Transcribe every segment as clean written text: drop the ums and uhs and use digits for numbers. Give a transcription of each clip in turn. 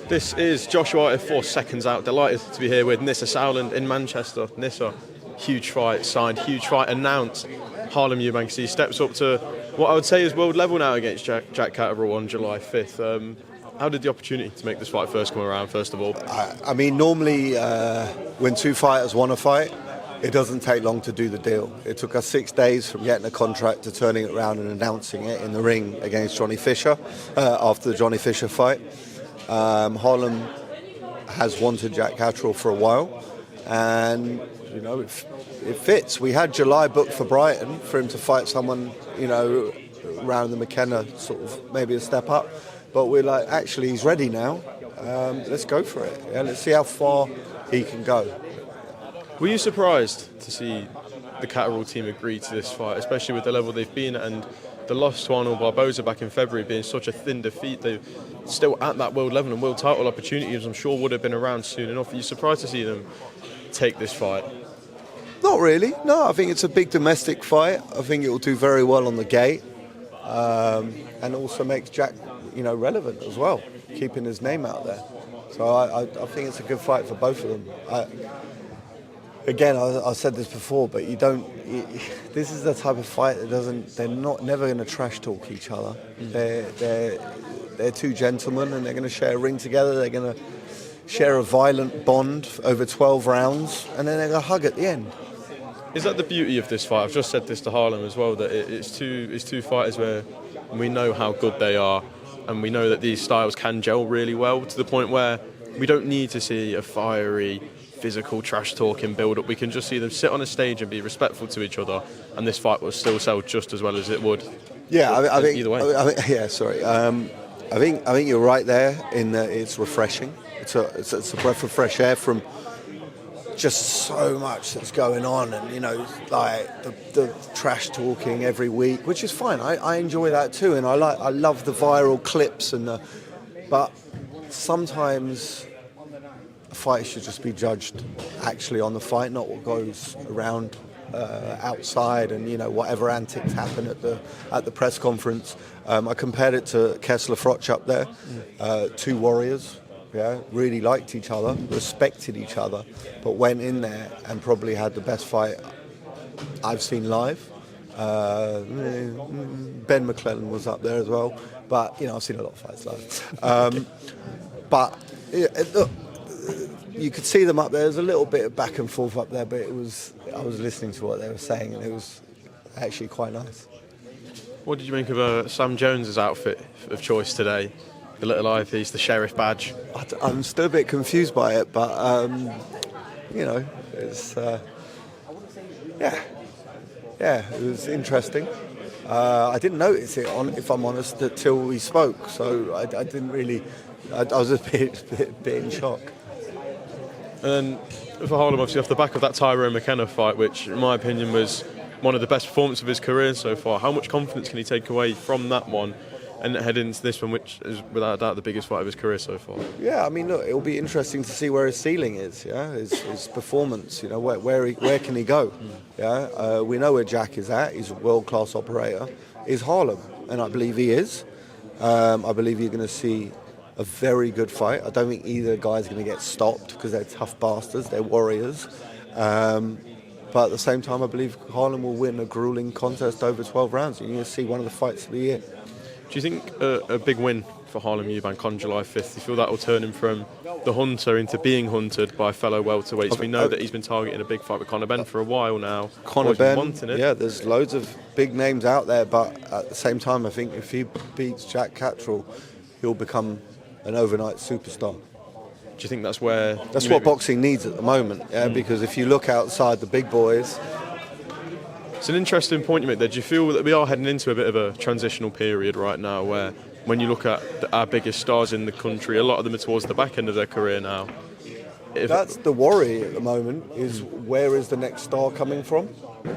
This is Josh Hart, 4 seconds out. Delighted to be here with Nisse Sauerland in Manchester. Nisse, huge fight signed, huge fight announced. Harlem Eubank, he steps up to what I would say is world level now against Jack Catterall on July 5th. How did the opportunity to make this fight first come around, first of all? I mean, normally when two fighters want to fight, it doesn't take long to do the deal. It took us 6 days from getting a contract to turning it around and announcing it in the ring against Johnny Fisher after the Johnny Fisher fight. Harlem has wanted Jack Catterall for a while, and you know it fits. We had July booked for Brighton for him to fight someone, you know, around the McKenna, sort of maybe a step up. But we're like, actually, he's ready now. Let's go for it. Yeah, let's see how far he can go. Were you surprised to see the Catterall team agree to this fight, especially with the level they've been at, and the loss to Arnold Barboza back in February being such a thin defeat? They're still at that world level, and world title opportunities I'm sure would have been around soon enough. Are you surprised to see them take this fight? Not really. No, I think it's a big domestic fight. I think it will do very well on the gate, and also makes Jack, you know, relevant as well, keeping his name out there. So I think it's a good fight for both of them. Again, I said this before, but this is the type of fight that they're never going to trash talk each other. They're two gentlemen, and they're going to share a ring together. They're going to share a violent bond over 12 rounds, and then they're going to hug at the end. Is that the beauty of this fight? I've just said this to Harlem as well, that it's two fighters where we know how good they are, and we know that these styles can gel really well, to the point where we don't need to see a fiery, physical trash talking build up. We can just see them sit on a stage and be respectful to each other, and this fight will still sell just as well as it would. Yeah, I think either way. I think you're right there in that it's refreshing. It's a breath of fresh air from just so much that's going on, and you know, like the trash talking every week, which is fine. I enjoy that too, and I love the viral clips but sometimes a fight should just be judged actually on the fight, not what goes around outside, and you know, whatever antics happen at the press conference. I compared it to Kessler Froch up there, two warriors. Yeah, really liked each other, respected each other, but went in there and probably had the best fight I've seen live. Ben McClellan was up there as well, but you know, I've seen a lot of fights live. But look, you could see them up there. There's a little bit of back and forth up there, but I was listening to what they were saying, and it was actually quite nice. What did you make of Sam Jones's outfit of choice today? The little eyepiece, the sheriff badge. I'm still a bit confused by it, but you know, it's it was interesting. I didn't notice it, if I'm honest, until we spoke. So I didn't really. I was a bit in shock. And for Harlem, obviously off the back of that Tyrone McKenna fight, which in my opinion was one of the best performances of his career so far, how much confidence can he take away from that one and head into this one, which is without a doubt the biggest fight of his career so far? Yeah, I mean, look, it'll be interesting to see where his ceiling is. Yeah, his performance. You know, where can he go? Yeah, we know where Jack is at. He's a world-class operator. Is Harlem, and I believe he is. I believe you're going to see a very good fight. I don't think either guy's going to get stopped because they're tough bastards. They're warriors. But at the same time, I believe Harlem will win a grueling contest over 12 rounds. You're going to see one of the fights of the year. Do you think a big win for Harlem Eubank on July 5th, do you feel that will turn him from the hunter into being hunted by fellow welterweights? We know that he's been targeting a big fight with Conor Benn for a while now. Conor Benn, yeah, there's loads of big names out there, but at the same time, I think if he beats Jack Catterall, he'll become an overnight superstar. Do you think that's where... That's what boxing needs at the moment, yeah, because if you look outside the big boys... It's an interesting point you make there. Do you feel that we are heading into a bit of a transitional period right now where when you look at our biggest stars in the country, a lot of them are towards the back end of their career now? That's the worry at the moment, is where is the next star coming from?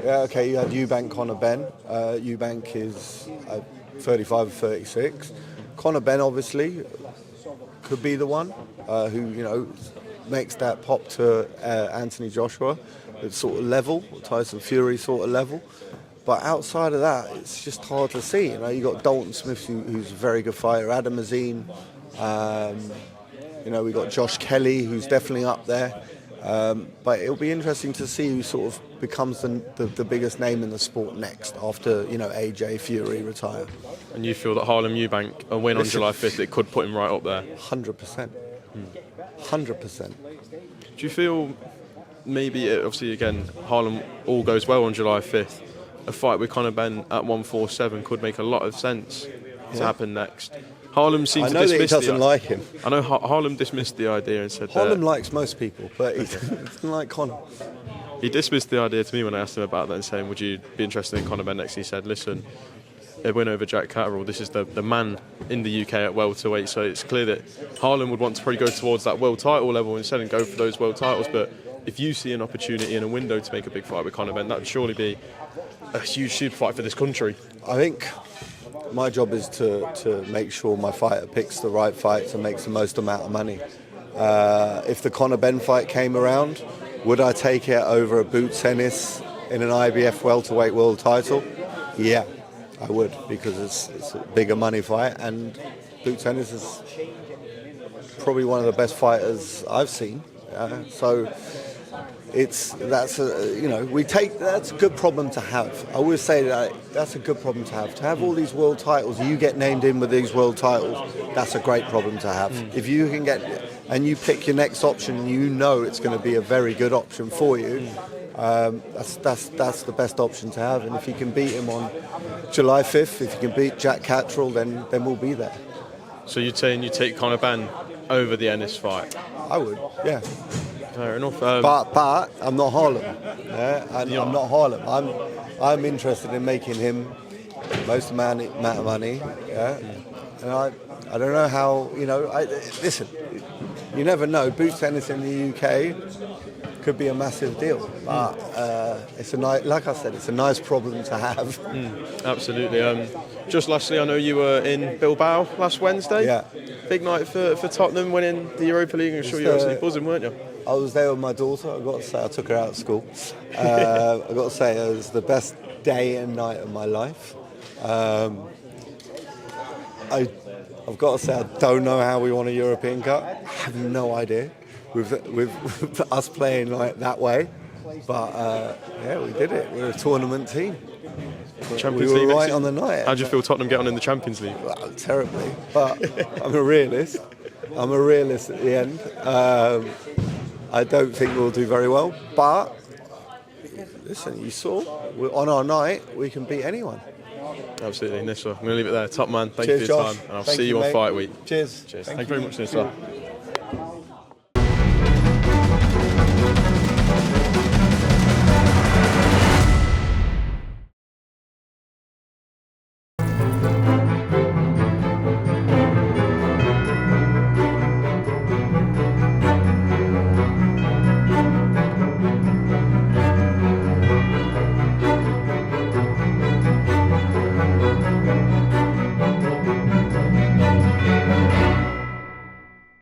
Yeah, okay, you had Eubank, Conor Benn. Eubank is 35 or 36. Conor Benn obviously could be the one who, you know, makes that pop to Anthony Joshua. It's sort of level, Tyson Fury sort of level. But outside of that, it's just hard to see. You know, you got Dalton Smith, who's a very good fighter. Adam Azine, You know, we got Josh Kelly, who's definitely up there. But it'll be interesting to see who sort of becomes the biggest name in the sport next after, you know, AJ Fury retire. And you feel that Harlem Eubank, a win on July 5th, it could put him right up there? 100%. 100%. Do you feel maybe, obviously, again, Harlem all goes well on July 5th, a fight with Conor Benn at 147 could make a lot of sense to happen next? Harlem seems to dismiss that he doesn't like him. I know Harlem dismissed the idea and said Harlem likes most people, but he doesn't like Conor. He dismissed the idea to me when I asked him about that and saying, would you be interested in Conor Benn next? He said, listen, a win over Jack Catterall, this is the man in the UK at welterweight, so it's clear that Harlem would want to probably go towards that world title level instead and go for those world titles. But if you see an opportunity and a window to make a big fight with Conor Benn, that would surely be a huge super fight for this country. I think my job is to make sure my fighter picks the right fights and makes the most amount of money. If the Conor Benn fight came around, would I take it over a Boots Ennis in an IBF welterweight world title? Yeah, I would, because it's a bigger money fight, and Boots Ennis is probably one of the best fighters I've seen. So that's a good problem to have. I always say that's a good problem to have. To have all these world titles, you get named in with these world titles, that's a great problem to have. If you can get, and you pick your next option, you know it's going to be a very good option for you. That's the best option to have. And if you can beat him on July 5th, if you can beat Jack Catterall, then we'll be there. So you're saying you take Conor Benn over the Ennis fight? I would, yeah. Fair enough. But I'm not Harlem. Yeah? I'm not Harlem. I'm interested in making him most amount of money. Yeah. And I don't know how, you know. Listen, you never know. Boots Ennis in the UK could be a massive deal. But it's like I said, it's a nice problem to have. Absolutely. Just lastly, I know you were in Bilbao last Wednesday. Yeah. Big night for Tottenham winning the Europa League. I'm sure you were absolutely buzzing, weren't you? I was there with my daughter. I've got to say, I took her out of school. I've got to say, it was the best day and night of my life. I've got to say, I don't know how we won a European Cup. I have no idea with us playing like that way. But yeah, we did it. We're a tournament team. Champions we were League right on the night. How do you feel Tottenham get on in the Champions League? Well, terribly. But I'm a realist. I'm a realist at the end. I don't think we'll do very well. But listen, you saw, on our night, we can beat anyone. Absolutely, Nisse. I'm going to leave it there. Top man, thank Cheers, you for your Josh. time. And I'll Thank see you on mate. Fight Week. Cheers. Thank you very much, Nisse.